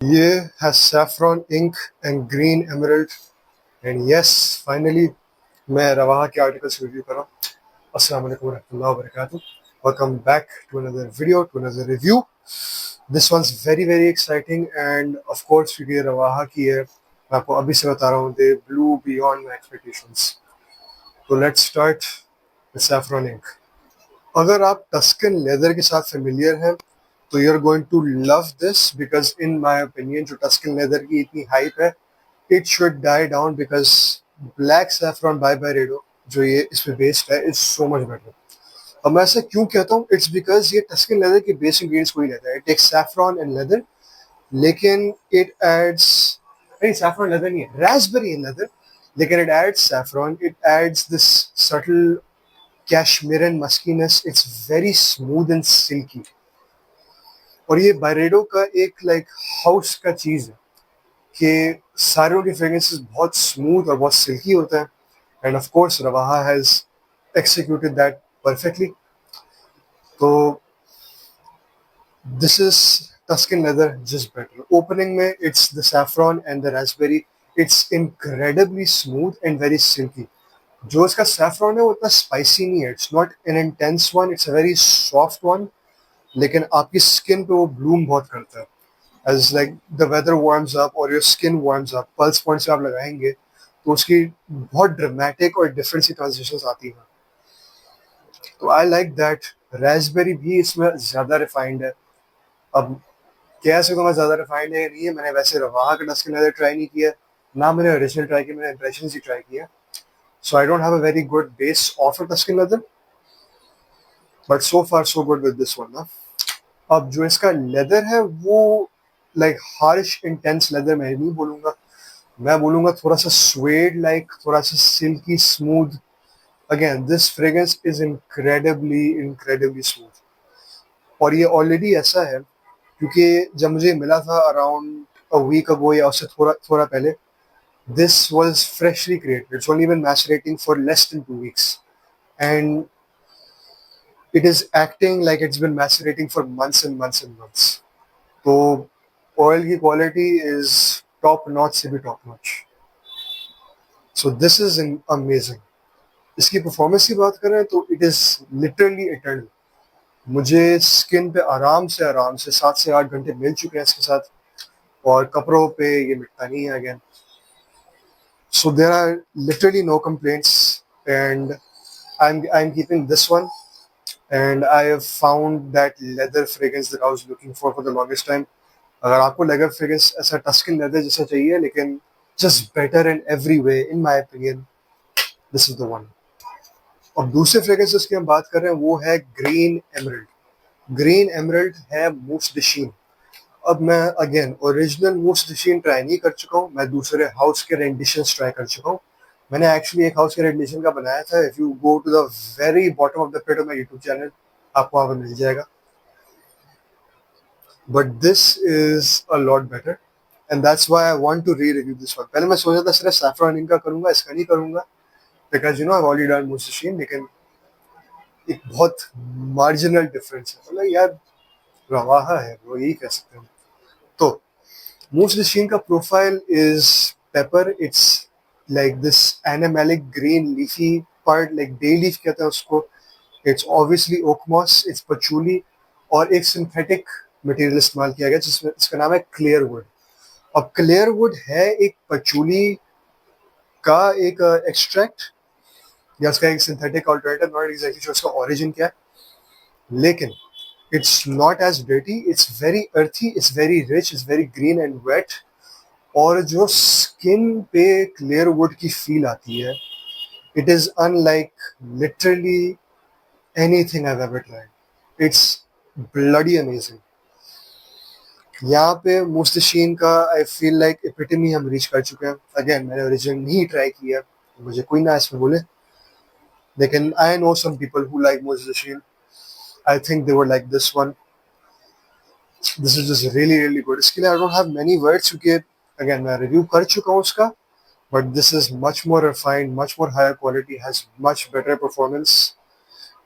ये है saffron ink and green emerald and yes finally मैं रवाहा के आर्टिकल्स रिव्यू कर रहा हूँ. अस्सलाम वालेकुम रहमतुल्लाहि व बरकातुहू. Welcome back to another video, to another review. This one's very exciting and of course क्योंकि ये रवाहा की है मैं आपको अभी से बता रहा हूँ they blew beyond my expectations. So let's start with saffron ink. अगर आप टस्कन लेदर के साथ फेमिलियर हैं तो you are going to love this because in my opinion जो टस्कन लेदर की इतनी हाइप है it should die down because black saffron Byredo जो ये इस पे बेस्ड है इज सो मच बेटर. अब मैं ऐसा क्यों कहता हूँ इट्स बिकॉज ये टस्कन लेदर के बेसिक इंग्रेडिएंट्स को ही लेता है. It takes saffron and leather लेकिन इट एड्स नहीं सैफरॉन लेदर नहीं है रास्पबेरी एंड लेदर लेकिन it adds saffron it adds this subtle cashmere muskiness. It's very smooth and silky. और ये बायरेडो का एक लाइक हाउस का चीज है कि सारों के फ्रेग्रेंसेस बहुत स्मूथ और बहुत सिल्की होता है and of course Rawaha has executed that perfectly. तो this is Tuscan leather just better. Opening में it's the saffron and the raspberry. It's incredibly smooth and very silky. जो इसका सैफरॉन है वो इतना स्पाइसी नहीं है. It's not an intense one, it's a very soft one लेकिन आपकी स्किन पे वो ब्लूम बहुत करता है. As like the weather warms up और your skin warms up pulse point से आप लगाएंगे तो उसकी बहुत ड्रामेटिक और डिफरेंट सी ट्रांजिशंस आती हैं. तो आई लाइक दैट. रास्पबेरी भी इसमें ज़्यादा रिफाइंड है. अब कह सकता हूँ मैं ज़्यादा रिफाइंड है नहीं है. मैंने वैसे रवाहा का डस्किन लेदर ट्राई नहीं किया ना मैंने ओरिजिनल ट्राई किया. मैंने इम्प्रेशन ही ट्राई किया. So I don't have a very good base of a Tuscan leather, but so far so good with this one ना. अब जो इसका लेदर है वो लाइक हार्श इंटेंस लेदर मैं नहीं बोलूँगा. मैं बोलूँगा थोड़ा सा स्वेड लाइक थोड़ा सा silkie smooth. Again this fragrance is incredibly smooth. और ये ऑलरेडी ऐसा है क्योंकि जब मुझे मिला था अराउंड अ वीक अगो या उससे थोड़ा थोड़ा पहले this was freshly created. It's only been macerating for less than 2 weeks. And it is acting like it's been macerating for months and months and months. तो oil की quality is top notch से भी top notch. So this is amazing. इसकी performance की बात करें तो it is literally eternal. मुझे स्किन पे आराम से 7 से 8 घंटे मिल चुके हैं इसके साथ और कपड़ों पे ये मिटता नहीं है again. So there are literally no complaints and I'm keeping this one and I have found that leather fragrance that I was looking for the longest time. अगर आपको लेदर फ्रेग्रेंस ऐसा टस्कन लेदर जैसा चाहिए लेकिन just better in every way in my opinion this is the one. अब दूसरे fragrances की हम बात कर रहे हैं वो है ग्रीन एमरल्ड. ग्रीन एमरल्ड है मूस डिशीन. अब मैं अगेन ओरिजिनल मूस डिशीन ट्राई नहीं कर चुका हूँ. मैं दूसरे हाउस के रेंडिशंस ट्राई कर चुका हूँ. मैंने एक्चुअली एक हाउस के रेंडिशन का बनाया था. If you go to the very bottom of the pit of my YouTube channel आपको वहाँ पर मिल जाएगा. But this is a lot better and that's why I want to re-review this one. पहले मैं सोचा था सिर्फ सैफरॉन इनका करूंगा इसका नहीं करूंगा because you know I already done mousse de Chine. लेकिन एक बहुत मार्जिनल डिफरेंस है. मतलब यार रवाहा है वो यही कह सकते हैं. तो मूस डिशीन का profile is pepper. It's like this animalic green leafy part like bay leaf कहते हैं उसको. It's obviously oakmoss. It's patchouli और एक सिंथेटिक मटेरियल इस्तेमाल किया गया जिसमें इसका नाम है क्लियर वुड. अब क्लियर वुड है एक पचूली का एक एक्सट्रैक्ट या उसका एक सिंथेटिक अल्टरनेटिव. नॉट एग्जैक्टली जो उसका ओरिजिन क्या है लेकिन it's not as dirty. It's very earthy. It's very rich. It's very green and wet. और जो स्किन पे क्लियर वुड की फील आती है it is unlike literally anything I have ever tried. It's bloody amazing. यहाँ पे मुस्तशीन का I feel like epitome हम रीच कर चुके हैं. अगेन मैंने ओरिजिनल नहीं ट्राई किया मुझे कोई ना इसमें बोले लेकिन I know some people who like mousse de Chine. I think they were like this one. This is just really good. इसके लिए I don't have many words क्योंकि अगेन मैं रिव्यू कर चुका हूँ उसका. But this is much more refined much more higher quality has much better performance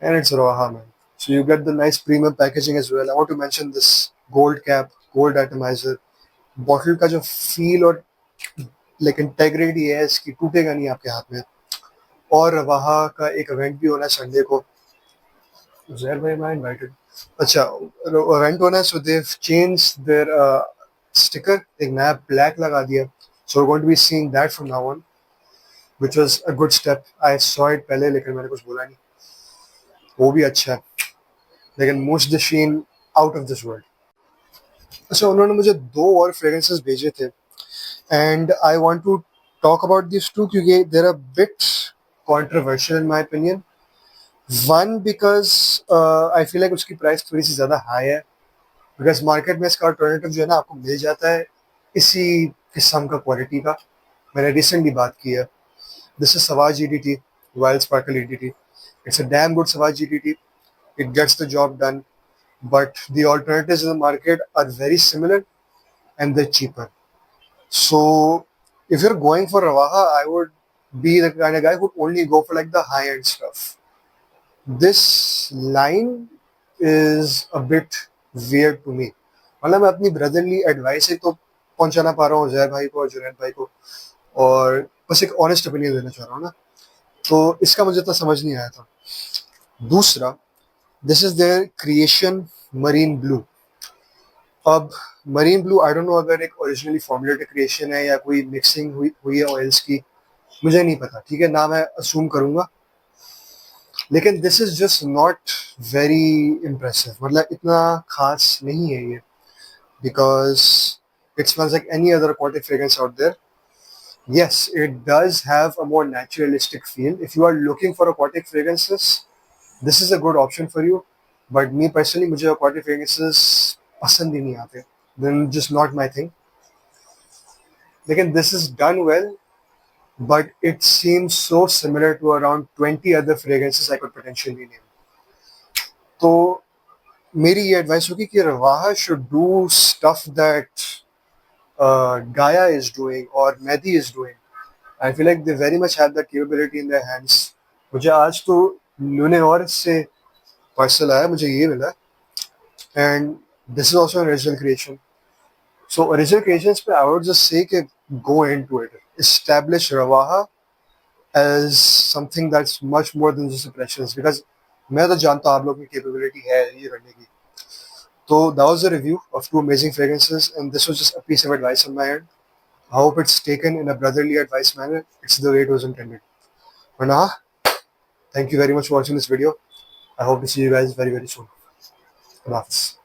and it's Roha man. So you get the nice premium packaging as well. I want to mention this gold cap, gold atomizer. Bottle का जो feel और like integrity है इसकी टूटेगा नहीं आपके हाथ में। और वहाँ का एक इवेंट भी होना है संडे को। जहर भाई मैं इनवाइटेड। अच्छा, इवेंट होना है, so they change their sticker, एक नया ब्लैक लगा दिया। So going to be seeing that from now on, which was a good step. I saw it पहले लेकिन मैंने कुछ बोला नहीं। वो भी अच्छा है, लेकिन mousse de Chine out of this world. अच्छा, उन्होंने मुझे दो और फ्रेग्रेंसेस भेजे थे and I want to talk about this too क्योंकि there a bit controversial in my opinion. One, because I feel like उसकी प्राइस थोड़ी सी ज़्यादा हाई है, बिकॉज मार्केट में इसका अल्टरनेटिव जो है ना आपको मिल जाता है इसी किस्म का क्वालिटी का। मैंने रिसेंटली बात की है। This is Sauvage G D T, wild sparkle E D T. It's a damn good Sauvage G D T, it gets the job done, but the alternatives in the market are very similar and they're cheaper. So if you're going for Ravaha, I would be the kind of guy who'd only go for like the high end stuff. This line is a bit weird to me. मतलब मैं अपनी brotherly advice ही तो पहुंचाना पा रहा हूँ जय भाई को और जुनैद भाई को, और बस एक ऑनेस्ट ओपिनियन देना चाह रहा हूँ ना, तो इसका मुझे तो समझ नहीं आया था। दूसरा, this is their creation Marine Blue. अब Marine Blue I don't know अगर एक ओरिजिनली फॉर्मुलेटेड क्रिएशन है या कोई मिक्सिंग हुई है ऑयल्स की, मुझे नहीं पता, ठीक है ना, मैं असूम करूंगा। लेकिन this is just not very impressive, मतलब इतना खास नहीं है ये, because it smells like any other aquatic fragrance out there. Yes, it does have a more naturalistic feel. If you are looking for aquatic fragrances, this is a good option for you. But me personally, मुझे aquatic fragrances पसंद ही नहीं आते. Then just not my thing. लेकिन this is done well, but it seems so similar to around 20 other fragrances I could potentially name. तो मेरी ये advice होगी कि Rawaha should do stuff that Gaia is doing or Mehdi is doing. I feel like they very much have that capability in their hands. मुझे आज तो लूनेवर से parcel आया, मुझे ये मिला, and this is also an original creation. So original creations पे I would just say कि go into it, establish Rawaha as something that's much more than just impressions, because मैं तो जानता हूँ आप लोगों की capability है ये करने की। So that was a review of two amazing fragrances, and this was just a piece of advice on my end. I hope it's taken in a brotherly advice manner. It's the way it was intended. But nah, thank you very much for watching this video. I hope to see you guys very, very soon. Allah Hafiz.